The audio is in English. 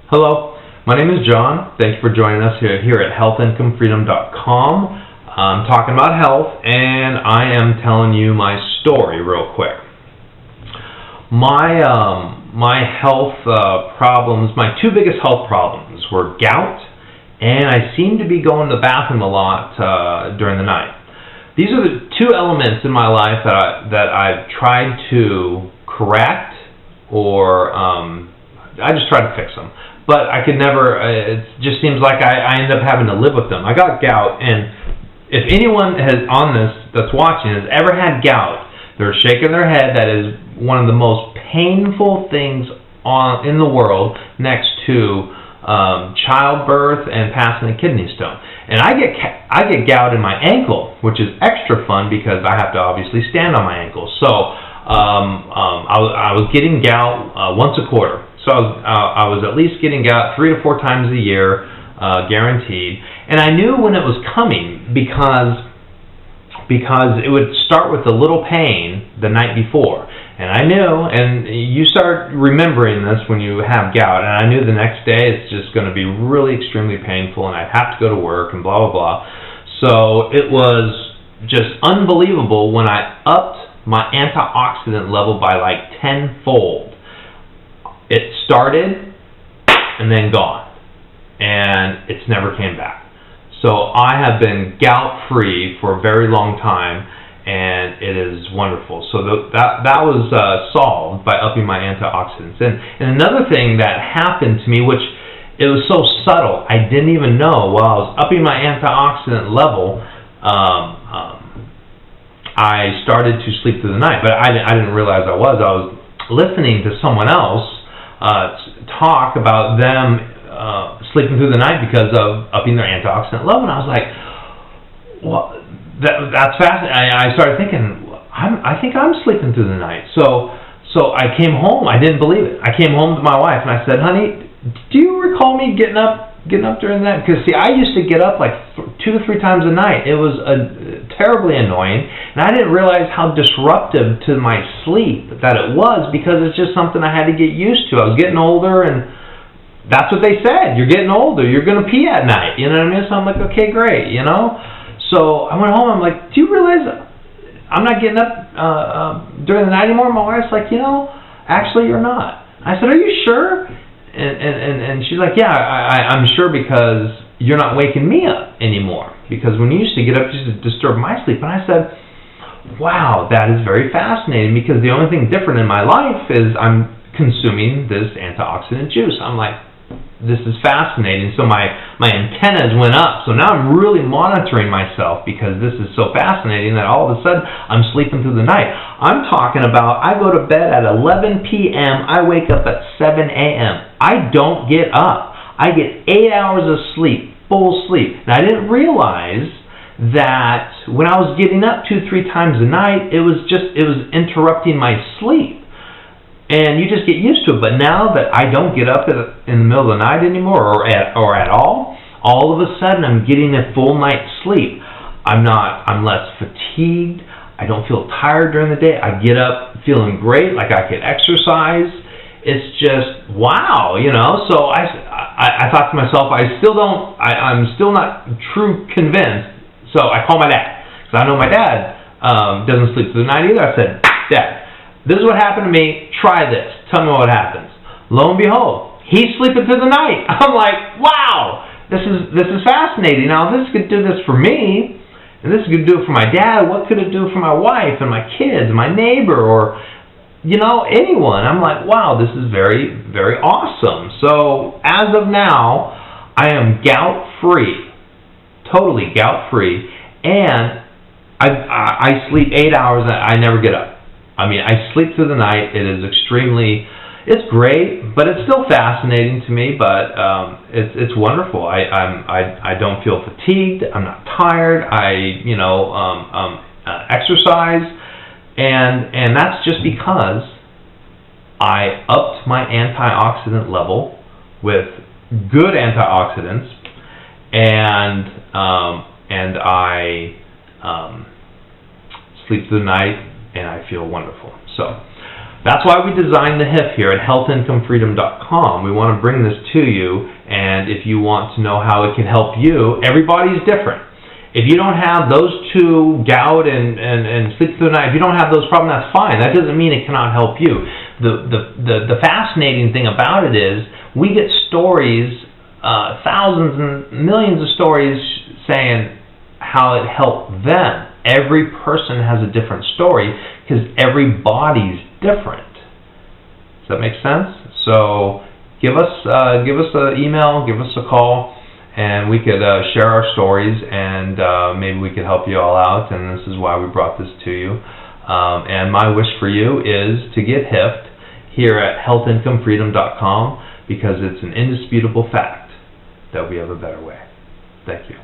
Hello, my name is John. Thank you for joining us here at healthincomefreedom.com. I'm talking about health, and I am telling you my story real quick. My health problems, my two biggest health problems were gout, and I seem to be going to the bathroom a lot during the night. These are the two elements in my life that I've tried to correct, or I just try to fix them. But I could never, it just seems like I end up having to live with them. I got gout, and if anyone that's watching has ever had gout, they're shaking their head. That is one of the most painful things in the world, next to childbirth and passing a kidney stone. And I get gout in my ankle, which is extra fun because I have to obviously stand on my ankle. So I was getting gout once a quarter. So I was at least getting gout 3 to 4 times a year, guaranteed. And I knew when it was coming because it would start with a little pain the night before. And I knew, and you start remembering this when you have gout, and I knew the next day it's just going to be really extremely painful, and I'd have to go to work and blah, blah, blah. So it was just unbelievable when I upped my antioxidant level by like 10-fold. It started and then gone, and it's never came back. So I have been gout-free for a very long time, and it is wonderful. So that was solved by upping my antioxidants. And another thing that happened to me, which it was so subtle, I didn't even know while I was upping my antioxidant level, I started to sleep through the night. But I didn't realize I was listening to someone else talk about them sleeping through the night because of upping their antioxidant level, and I was like, well, that's fascinating. I started thinking, I think I'm sleeping through the night. So I came home. I didn't believe it. I came home to my wife and I said, honey, do you recall me getting up during that? Because see, I used to get up like 2 to 3 times a night. It was terribly annoying, and I didn't realize how disruptive to my sleep that it was, because it's just something I had to get used to. I was getting older, and that's what they said. You're getting older. You're going to pee at night. You know what I mean? So I'm like, okay, great, you know? So I went home. I'm like, do you realize I'm not getting up during the night anymore? My wife's like, you know, actually you're not. I said, are you sure? And she's like, yeah, I'm sure, because you're not waking me up anymore. Because when you used to get up, you used to disturb my sleep. And I said, wow, that is very fascinating, because the only thing different in my life is I'm consuming this antioxidant juice. I'm like, this is fascinating. So my antennas went up. So now I'm really monitoring myself, because this is so fascinating that all of a sudden I'm sleeping through the night. I'm talking about, I go to bed at 11 p.m., I wake up at 7 a.m. I don't get up. I get 8 hours of sleep, full sleep. And I didn't realize that when I was getting up 2-3 times a night, it was interrupting my sleep. And you just get used to it. But now that I don't get up in the middle of the night anymore, or at all of a sudden I'm getting a full night's sleep. I'm less fatigued. I don't feel tired during the day. I get up feeling great, like I could exercise. It's just wow, you know. So I thought to myself, I'm still not true convinced. So I call my dad, because I know my dad doesn't sleep through the night either. I said, Dad, this is what happened to me. Try this. Tell me what happens. Lo and behold, he's sleeping through the night. I'm like, wow, this is fascinating. Now, if this could do this for me, and this could do it for my dad, what could it do for my wife and my kids, my neighbor, or, you know, anyone? I'm like, wow, this is very, very awesome. So as of now, I am gout-free, totally gout-free, and I sleep 8 hours. I never get up. I mean, I sleep through the night. It is it's great, but it's still fascinating to me. But it's wonderful. I don't feel fatigued. I'm not tired. I exercise, and that's just because I upped my antioxidant level with good antioxidants, and I sleep through the night, and I feel wonderful. So That's why we designed the HIF here at healthincomefreedom.com. We want to bring this to you, and if you want to know how it can help you, everybody's different. If you don't have those two, gout and sleep through the night, if you don't have those problems, that's fine. That doesn't mean it cannot help you. The fascinating thing about it is we get stories, thousands and millions of stories saying how it helped them. Every person has a different story because every body's different. Does that make sense? So give us an email, give us a call, and we could share our stories, and maybe we could help you all out, and this is why we brought this to you. And my wish for you is to get HIFT here at healthincomefreedom.com, because it's an indisputable fact that we have a better way. Thank you.